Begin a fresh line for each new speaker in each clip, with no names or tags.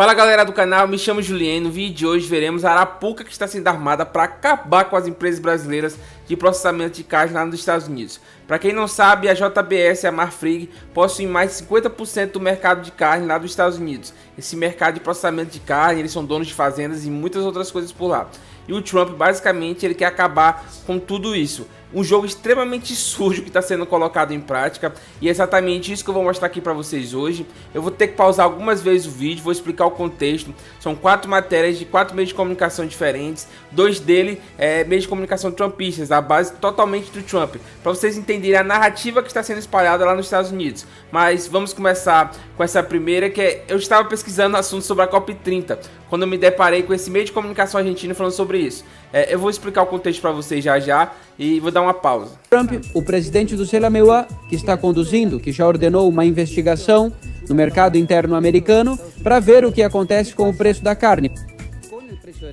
Fala galera do canal, me chamo Juliano. No vídeo de hoje veremos a arapuca que está sendo armada para acabar com as empresas brasileiras de processamento de carne lá nos Estados Unidos. Para quem não sabe, a JBS e a Marfrig possuem mais de 50% do mercado de carne lá dos Estados Unidos. Esse mercado de processamento de carne, eles são donos de fazendas e muitas outras coisas por lá. E o Trump, basicamente, ele quer acabar com tudo isso. Um jogo extremamente sujo que está sendo colocado em prática, e é exatamente isso que eu vou mostrar aqui para vocês hoje. Eu vou ter que pausar algumas vezes o vídeo, vou explicar o contexto. São 4 matérias de 4 meios de comunicação diferentes, 2 dele meios de comunicação trumpistas, a base totalmente do Trump, para vocês entenderem a narrativa que está sendo espalhada lá nos Estados Unidos. Mas vamos começar com essa primeira, que eu estava pesquisando assuntos sobre a COP30, quando eu me deparei com esse meio de comunicação argentino falando sobre isso. Eu vou explicar o contexto para vocês já e vou dar uma pausa.
Trump, o presidente do CLMUA, que está conduzindo, que já ordenou uma investigação no mercado interno americano para ver o que acontece com o preço da carne.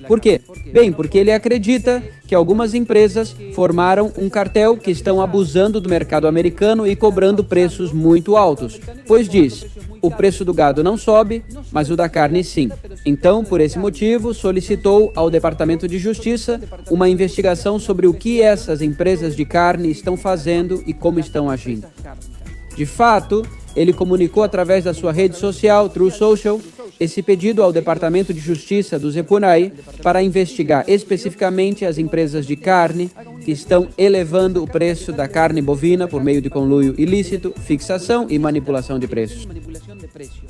Por quê? Bem, porque ele acredita que algumas empresas formaram um cartel que estão abusando do mercado americano e cobrando preços muito altos, pois diz, o preço do gado não sobe, mas o da carne sim. Então, por esse motivo, solicitou ao Departamento de Justiça uma investigação sobre o que essas empresas de carne estão fazendo e como estão agindo. De fato, ele comunicou através da sua rede social, Truth Social, esse pedido ao Departamento de Justiça do Zepunai para investigar especificamente as empresas de carne que estão elevando o preço da carne bovina por meio de conluio ilícito, fixação e manipulação de preços.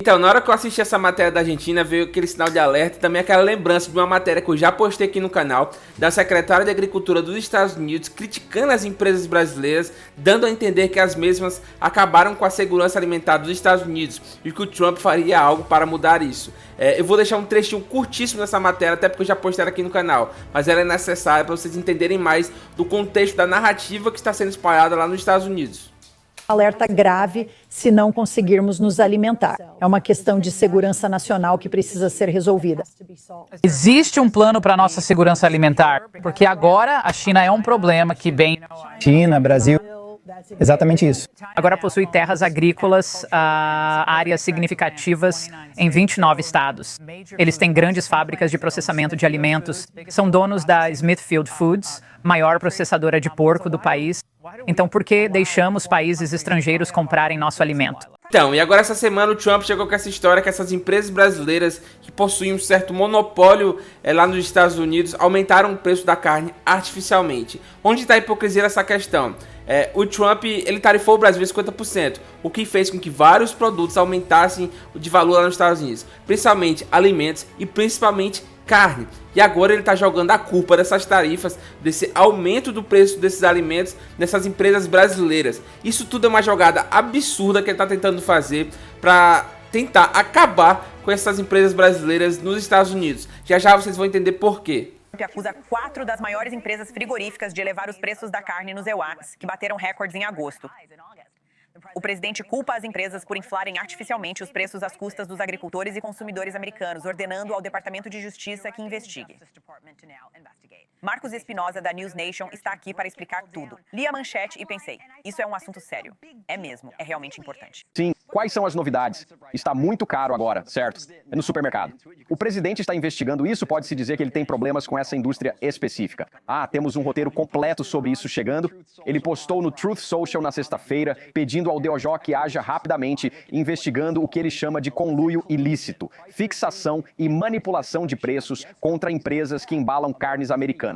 Então, na hora que eu assisti essa matéria da Argentina, veio aquele sinal de alerta e também aquela lembrança de uma matéria que eu já postei aqui no canal, da secretária de Agricultura dos Estados Unidos, criticando as empresas brasileiras, dando a entender que as mesmas acabaram com a segurança alimentar dos Estados Unidos e que o Trump faria algo para mudar isso. Eu vou deixar um trechinho curtíssimo dessa matéria, até porque eu já postei ela aqui no canal, mas ela é necessária para vocês entenderem mais do contexto da narrativa que está sendo espalhada lá nos Estados Unidos.
Alerta grave se não conseguirmos nos alimentar. É uma questão de segurança nacional que precisa ser resolvida.
Existe um plano para a nossa segurança alimentar, porque agora a China é um problema que bem...
China, Brasil, exatamente isso.
Agora possui terras agrícolas, áreas significativas em 29 estados. Eles têm grandes fábricas de processamento de alimentos, são donos da Smithfield Foods, maior processadora de porco do país. Então, por que deixamos países estrangeiros comprarem nosso alimento?
Então, e agora essa semana o Trump chegou com essa história que essas empresas brasileiras que possuem um certo monopólio lá nos Estados Unidos aumentaram o preço da carne artificialmente. Onde está a hipocrisia dessa questão? O Trump, ele tarifou o Brasil em 50%, o que fez com que vários produtos aumentassem de valor lá nos Estados Unidos, principalmente alimentos e principalmente carne. E agora ele está jogando a culpa dessas tarifas, desse aumento do preço desses alimentos nessas empresas brasileiras. Isso tudo é uma jogada absurda que ele está tentando fazer para tentar acabar com essas empresas brasileiras nos Estados Unidos. Já vocês vão entender por quê.
Acusa 4 das maiores empresas frigoríficas de elevar os preços da carne nos EUAs, que bateram recordes em agosto. O presidente culpa as empresas por inflarem artificialmente os preços às custas dos agricultores e consumidores americanos, ordenando ao Departamento de Justiça que investigue. Marcos Espinosa, da News Nation, está aqui para explicar tudo. Li a manchete e pensei, isso é um assunto sério. É mesmo, é realmente importante.
Sim, quais são as novidades? Está muito caro agora, certo? É no supermercado. O presidente está investigando isso, pode-se dizer que ele tem problemas com essa indústria específica. Temos um roteiro completo sobre isso chegando. Ele postou no Truth Social na sexta-feira, pedindo ao DOJ que haja rapidamente investigando o que ele chama de conluio ilícito, fixação e manipulação de preços contra empresas que embalam carnes americanas.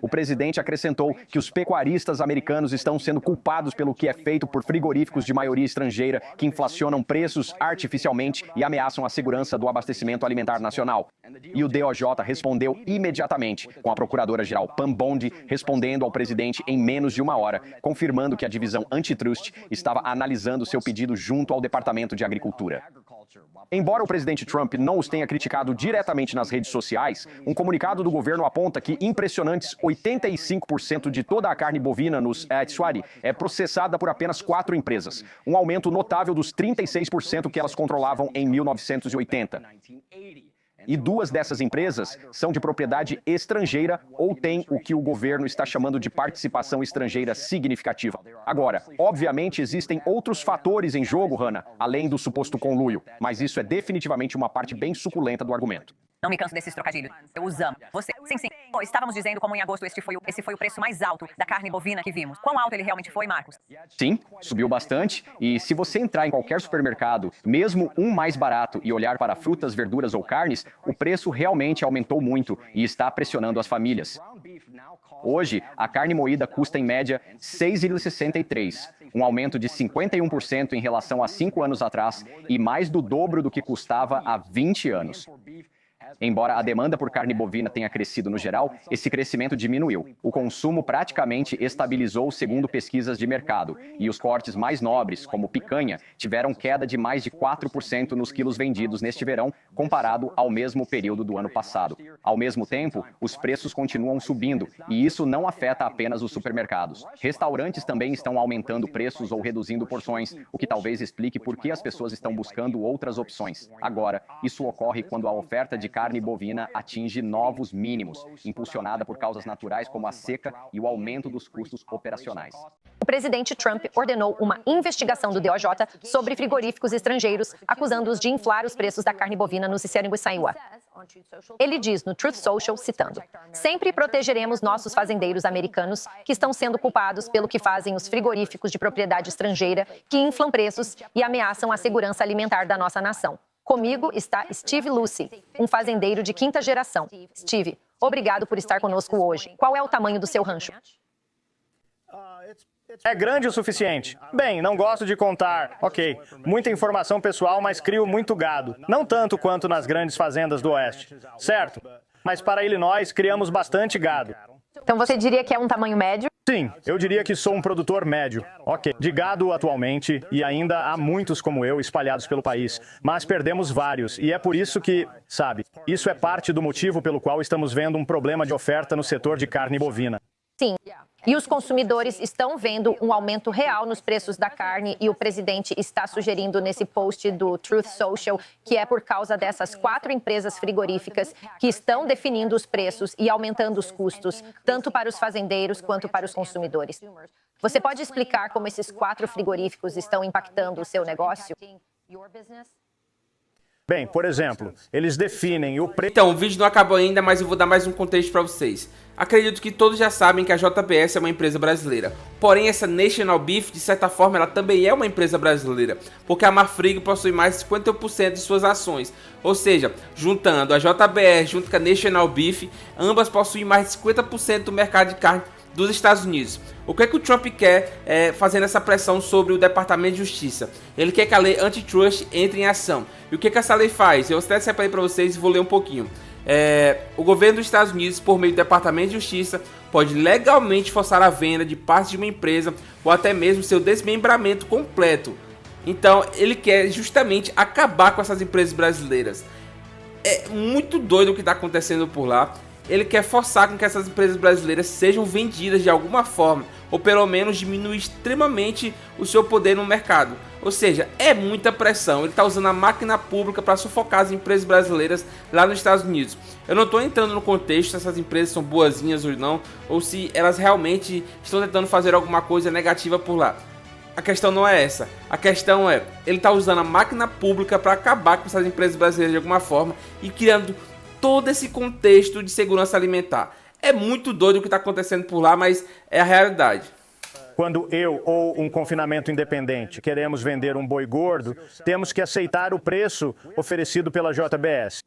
O presidente acrescentou que os pecuaristas americanos estão sendo culpados pelo que é feito por frigoríficos de maioria estrangeira que inflacionam preços artificialmente e ameaçam a segurança do abastecimento alimentar nacional. E o DOJ respondeu imediatamente, com a procuradora-geral Pam Bondi respondendo ao presidente em menos de uma hora, confirmando que a divisão antitrust estava analisando seu pedido junto ao Departamento de Agricultura. Embora o presidente Trump não os tenha criticado diretamente nas redes sociais, um comunicado do governo aponta que impressionantes 85% de toda a carne bovina nos Etzwari é processada por apenas 4 empresas, um aumento notável dos 36% que elas controlavam em 1980. E 2 dessas empresas são de propriedade estrangeira ou têm o que o governo está chamando de participação estrangeira significativa. Agora, obviamente existem outros fatores em jogo, Hannah, além do suposto conluio, mas isso é definitivamente uma parte bem suculenta do argumento.
Não me canso desses trocadilhos. Eu os amo. Você. Sim. Bom, estávamos dizendo como em agosto esse foi o preço mais alto da carne bovina que vimos. Quão alto ele realmente foi, Marcos?
Sim, subiu bastante. E se você entrar em qualquer supermercado, mesmo um mais barato, e olhar para frutas, verduras ou carnes, o preço realmente aumentou muito e está pressionando as famílias. Hoje, a carne moída custa em média R$ 6,63, um aumento de 51% em relação a 5 anos atrás e mais do dobro do que custava há 20 anos. Embora a demanda por carne bovina tenha crescido no geral, esse crescimento diminuiu. O consumo praticamente estabilizou segundo pesquisas de mercado, e os cortes mais nobres, como picanha, tiveram queda de mais de 4% nos quilos vendidos neste verão, comparado ao mesmo período do ano passado. Ao mesmo tempo, os preços continuam subindo, e isso não afeta apenas os supermercados. Restaurantes também estão aumentando preços ou reduzindo porções, o que talvez explique por que as pessoas estão buscando outras opções. Agora, isso ocorre quando a oferta de carne bovina atinge novos mínimos, impulsionada por causas naturais como a seca e o aumento dos custos operacionais.
O presidente Trump ordenou uma investigação do DOJ sobre frigoríficos estrangeiros, acusando-os de inflar os preços da carne bovina no Cicero e Iowa. Ele diz no Truth Social, citando: "Sempre protegeremos nossos fazendeiros americanos que estão sendo culpados pelo que fazem os frigoríficos de propriedade estrangeira que inflam preços e ameaçam a segurança alimentar da nossa nação. Comigo está Steve Lucy, um fazendeiro de 5ª geração. Steve, obrigado por estar conosco hoje. Qual é o tamanho do seu rancho?"
É grande o suficiente. Bem, não gosto de contar. Ok, muita informação pessoal, mas crio muito gado. Não tanto quanto nas grandes fazendas do Oeste. Certo? Mas para Illinois, criamos bastante gado.
Então você diria que é um tamanho médio?
Sim, eu diria que sou um produtor médio. Ok, de gado atualmente, e ainda há muitos como eu espalhados pelo país. Mas perdemos vários, e é por isso que, sabe, isso é parte do motivo pelo qual estamos vendo um problema de oferta no setor de carne bovina.
Sim. E os consumidores estão vendo um aumento real nos preços da carne e o presidente está sugerindo nesse post do Truth Social que é por causa dessas 4 empresas frigoríficas que estão definindo os preços e aumentando os custos, tanto para os fazendeiros quanto para os consumidores. Você pode explicar como esses 4 frigoríficos estão impactando o seu negócio?
Bem, por exemplo, eles definem o preço...
Então, o vídeo não acabou ainda, mas eu vou dar mais um contexto para vocês. Acredito que todos já sabem que a JBS é uma empresa brasileira. Porém, essa National Beef, de certa forma, ela também é uma empresa brasileira, porque a Marfrig possui mais de 50% de suas ações. Ou seja, juntando a JBS junto com a National Beef, ambas possuem mais de 50% do mercado de carne dos Estados Unidos. O que é que o Trump quer fazendo essa pressão sobre o Departamento de Justiça? Ele quer que a lei antitrust entre em ação. E o que essa lei faz? Eu até separei para vocês e vou ler um pouquinho. O governo dos Estados Unidos, por meio do Departamento de Justiça, pode legalmente forçar a venda de parte de uma empresa ou até mesmo seu desmembramento completo. Então, ele quer justamente acabar com essas empresas brasileiras. É muito doido o que está acontecendo por lá. Ele quer forçar com que essas empresas brasileiras sejam vendidas de alguma forma, ou pelo menos diminuir extremamente o seu poder no mercado. Ou seja, é muita pressão. Ele está usando a máquina pública para sufocar as empresas brasileiras lá nos Estados Unidos. Eu não estou entrando no contexto se essas empresas são boazinhas ou não, ou se elas realmente estão tentando fazer alguma coisa negativa por lá. A questão não é essa. A questão é, ele está usando a máquina pública para acabar com essas empresas brasileiras de alguma forma e criando todo esse contexto de segurança alimentar. É muito doido o que está acontecendo por lá, mas é a realidade.
Quando eu ou um confinamento independente queremos vender um boi gordo, temos que aceitar o preço oferecido pela JBS.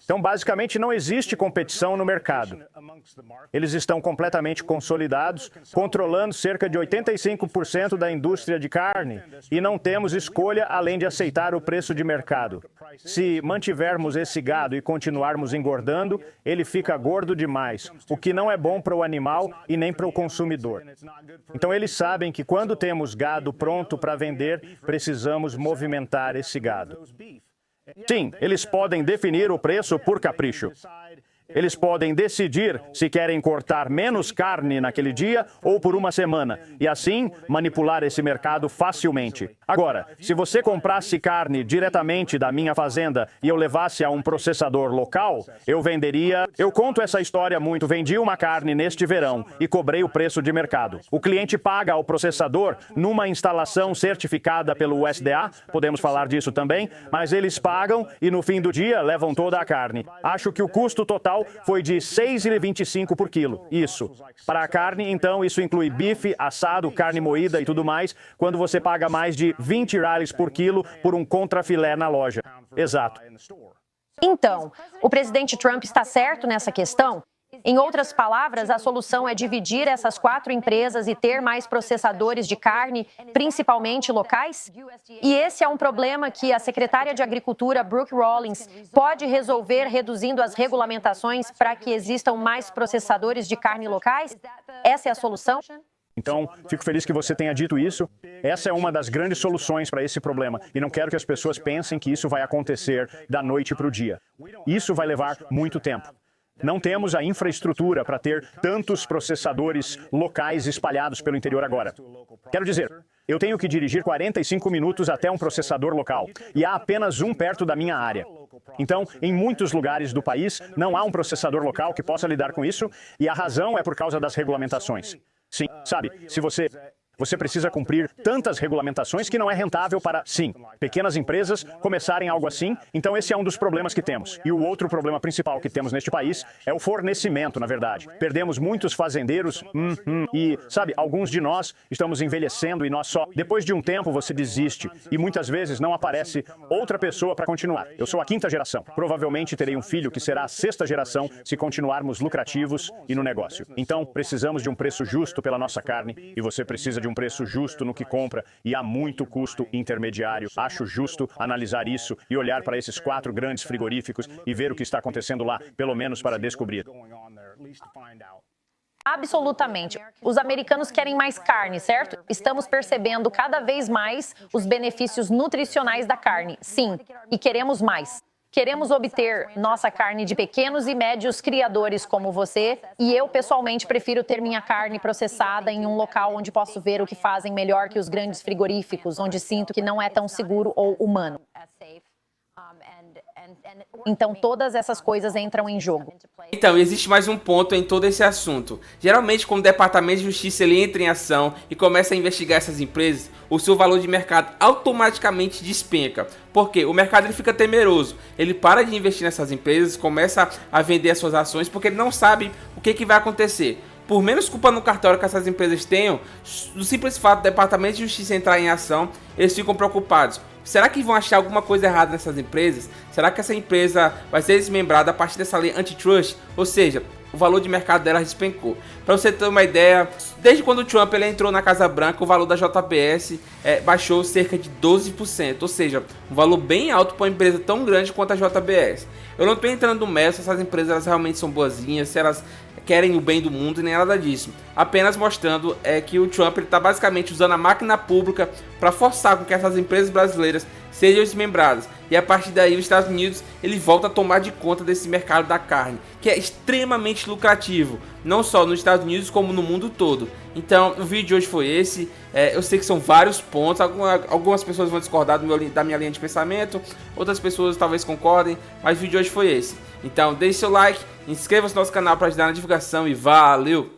Então, basicamente, não existe competição no mercado. Eles estão completamente consolidados, controlando cerca de 85% da indústria de carne e não temos escolha além de aceitar o preço de mercado. Se mantivermos esse gado e continuarmos engordando, ele fica gordo demais, o que não é bom para o animal e nem para o consumidor. Então, eles sabem que quando temos gado pronto para vender, precisamos movimentar esse gado. Sim, eles podem definir o preço por capricho. Eles podem decidir se querem cortar menos carne naquele dia ou por uma semana, e assim manipular esse mercado facilmente. Agora, se você comprasse carne diretamente da minha fazenda e eu levasse a um processador local, eu venderia... Eu conto essa história muito. Vendi uma carne neste verão e cobrei o preço de mercado. O cliente paga ao processador numa instalação certificada pelo USDA, podemos falar disso também, mas eles pagam e no fim do dia levam toda a carne. Acho que o custo total foi de R$ 6,25 por quilo. Isso. Para a carne, então, isso inclui bife, assado, carne moída e tudo mais, quando você paga mais de 20 reais por quilo por um contrafilé na loja. Exato.
Então, o presidente Trump está certo nessa questão? Em outras palavras, a solução é dividir essas 4 empresas e ter mais processadores de carne, principalmente locais? E esse é um problema que a secretária de Agricultura, Brooke Rollins, pode resolver reduzindo as regulamentações para que existam mais processadores de carne locais? Essa é a solução?
Então, fico feliz que você tenha dito isso. Essa é uma das grandes soluções para esse problema. E não quero que as pessoas pensem que isso vai acontecer da noite para o dia. Isso vai levar muito tempo. Não temos a infraestrutura para ter tantos processadores locais espalhados pelo interior agora. Quero dizer, eu tenho que dirigir 45 minutos até um processador local, e há apenas um perto da minha área. Então, em muitos lugares do país, não há um processador local que possa lidar com isso, e a razão é por causa das regulamentações. Sim, sabe, se você precisa cumprir tantas regulamentações que não é rentável para, sim, pequenas empresas começarem algo assim. Então esse é um dos problemas que temos. E o outro problema principal que temos neste país é o fornecimento, na verdade. Perdemos muitos fazendeiros e, sabe, alguns de nós estamos envelhecendo e nós só... Depois de um tempo você desiste e muitas vezes não aparece outra pessoa para continuar. Eu sou a 5ª geração. Provavelmente terei um filho que será a 6ª geração se continuarmos lucrativos e no negócio. Então precisamos de um preço justo pela nossa carne e você precisa de um preço justo no que compra e há muito custo intermediário. Acho justo analisar isso e olhar para esses 4 grandes frigoríficos e ver o que está acontecendo lá, pelo menos para descobrir.
Absolutamente. Os americanos querem mais carne, certo? Estamos percebendo cada vez mais os benefícios nutricionais da carne. Sim, e queremos mais. Queremos obter nossa carne de pequenos e médios criadores como você, e eu pessoalmente prefiro ter minha carne processada em um local onde posso ver o que fazem melhor que os grandes frigoríficos, onde sinto que não é tão seguro ou humano. Então todas essas coisas entram em jogo.
Então, existe mais um ponto em todo esse assunto. Geralmente, quando o Departamento de Justiça ele entra em ação e começa a investigar essas empresas, o seu valor de mercado automaticamente despenca. Porque o mercado ele fica temeroso. Ele para de investir nessas empresas, começa a vender as suas ações porque ele não sabe o que vai acontecer. Por menos culpa no cartório que essas empresas tenham, do simples fato do Departamento de Justiça entrar em ação, eles ficam preocupados. Será que vão achar alguma coisa errada nessas empresas? Será que essa empresa vai ser desmembrada a partir dessa lei antitrust? Ou seja, o valor de mercado dela despencou. Para você ter uma ideia, desde quando o Trump ele entrou na Casa Branca, o valor da JBS baixou cerca de 12%. Ou seja, um valor bem alto para uma empresa tão grande quanto a JBS. Eu não estou entrando no mérito se essas empresas elas realmente são boazinhas, se elas querem o bem do mundo e nem nada disso. Apenas mostrando que o Trump está basicamente usando a máquina pública para forçar com que essas empresas brasileiras sejam desmembradas. E a partir daí os Estados Unidos ele volta a tomar de conta desse mercado da carne, que é extremamente lucrativo, não só nos Estados Unidos como no mundo todo. Então o vídeo de hoje foi esse. Eu sei que são vários pontos, algumas pessoas vão discordar da minha linha de pensamento, outras pessoas talvez concordem, mas o vídeo de hoje foi esse. Então deixe seu like, inscreva-se no nosso canal para ajudar na divulgação e valeu!